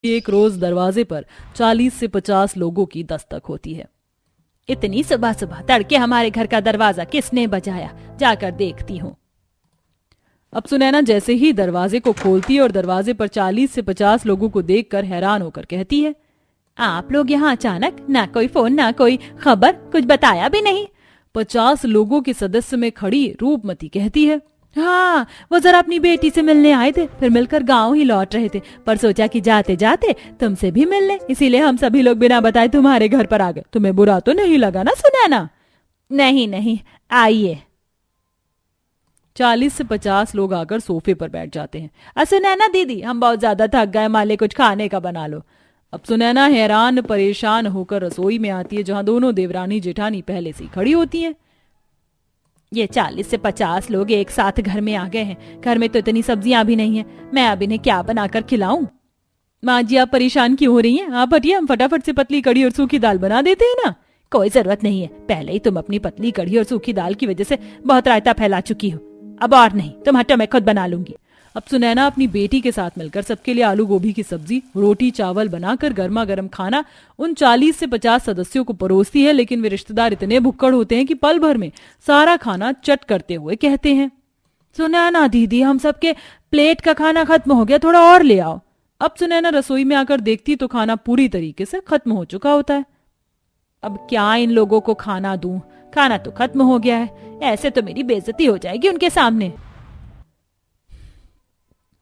एक रोज दरवाजे पर 40 से 50 लोगों की दस्तक होती है। इतनी सुबह सुबह तड़के हमारे घर का दरवाजा किसने बजाया, जाकर देखती हूँ। अब सुनैना जैसे ही दरवाजे को खोलती है और दरवाजे पर 40 से 50 लोगों को देखकर हैरान होकर कहती है, आप लोग यहाँ अचानक, ना कोई फोन ना कोई खबर, कुछ बताया भी नहीं। 50 लोगों के सदस्य में खड़ी रूपमती कहती है, हाँ, वो जरा अपनी बेटी से मिलने आए थे, फिर मिलकर गांव ही लौट रहे थे, पर सोचा कि जाते जाते तुमसे भी मिल ले, इसीलिए हम सभी लोग बिना बताए तुम्हारे घर पर आ गए। तुम्हें बुरा तो नहीं लगा ना सुनैना? नहीं नहीं, आइए। 40 से 50 लोग आकर सोफे पर बैठ जाते हैं। सुनैना दीदी, हम बहुत ज्यादा थक गए, माले कुछ खाने का बना लो। अब सुनैना हैरान परेशान होकर रसोई में आती है, जहां दोनों देवरानी जेठानी पहले से खड़ी होती हैं। ये 40 से 50 लोग एक साथ घर में आ गए हैं, घर में तो इतनी सब्जियां भी नहीं है, मैं अब इन्हें क्या बनाकर खिलाऊं? माँ जी, आप परेशान क्यों हो रही हैं? आप हटिए, हम फटाफट से पतली कड़ी और सूखी दाल बना देते हैं ना। कोई जरूरत नहीं है, पहले ही तुम अपनी पतली कड़ी और सूखी दाल की वजह से बहुत रायता फैला चुकी हो, अब और नहीं, तुम हटो, मैं खुद बना लूंगी। अब सुनैना अपनी बेटी के साथ मिलकर सबके लिए आलू गोभी की सब्जी, रोटी चावल बनाकर गर्मा गर्म खाना उन 40 से 50 सदस्यों को परोसती है। लेकिन वे रिश्तेदार इतने भुक्कड़ होते हैं कि पल भर में सारा खाना चट करते हुए कहते हैं, सुनैना दीदी, हम सबके प्लेट का खाना खत्म हो गया, थोड़ा और ले आओ। अब सुनैना रसोई में आकर देखती तो खाना पूरी तरीके से खत्म हो चुका होता है। अब क्या इन लोगों को खाना दूं? खाना तो खत्म हो गया है, ऐसे तो मेरी बेइज्जती हो जाएगी उनके सामने।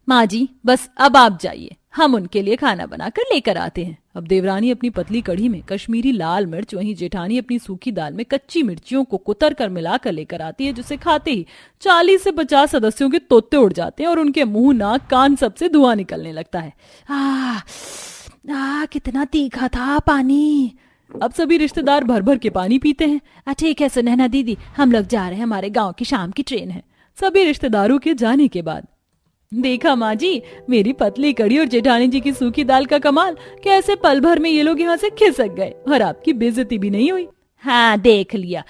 माँ जी, बस अब आप जाइए, हम उनके लिए खाना बनाकर लेकर आते हैं। अब देवरानी अपनी पतली कढ़ी में कश्मीरी लाल मिर्च, वहीं जेठानी अपनी सूखी दाल में कच्ची मिर्चियों को कुतर कर मिलाकर लेकर आती है, जिसे खाते ही 40 से 50 सदस्यों के तोते उड़ जाते हैं और उनके मुंह नाक कान सबसे धुआं निकलने लगता है। कितना तीखा था पानी। अब सभी रिश्तेदार भर भर के पानी पीते हैं। ठीक है सुनैना दीदी, हम लोग जा रहे हैं, हमारे गाँव की शाम की ट्रेन है। सभी रिश्तेदारों के जाने के बाद, देखा माँ जी, मेरी पतली कड़ी और जेठानी जी की सूखी दाल का कमाल, कैसे पल भर में ये लोग यहाँ से खिसक गए और आपकी बेइज्जती भी नहीं हुई। हाँ, देख लिया,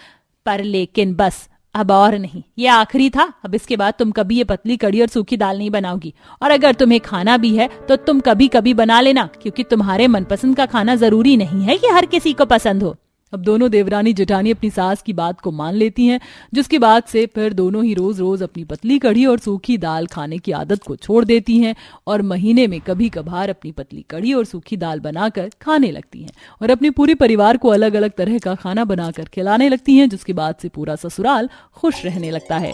पर लेकिन बस अब और नहीं, ये आखिरी था। अब इसके बाद तुम कभी ये पतली कड़ी और सूखी दाल नहीं बनाओगी, और अगर तुम्हें खाना भी है तो तुम कभी कभी बना लेना, क्योंकि तुम्हारे मनपसंद का खाना जरूरी नहीं है कि हर किसी को पसंद हो। अब दोनों देवरानी जेठानी अपनी सास की बात को मान लेती हैं, जिसके बाद से फिर दोनों ही रोज रोज अपनी पतली कढ़ी और सूखी दाल खाने की आदत को छोड़ देती हैं और महीने में कभी कभार अपनी पतली कढ़ी और सूखी दाल बनाकर खाने लगती हैं और अपने पूरे परिवार को अलग अलग तरह का खाना बनाकर खिलाने लगती हैं, जिसके बाद से पूरा ससुराल खुश रहने लगता है।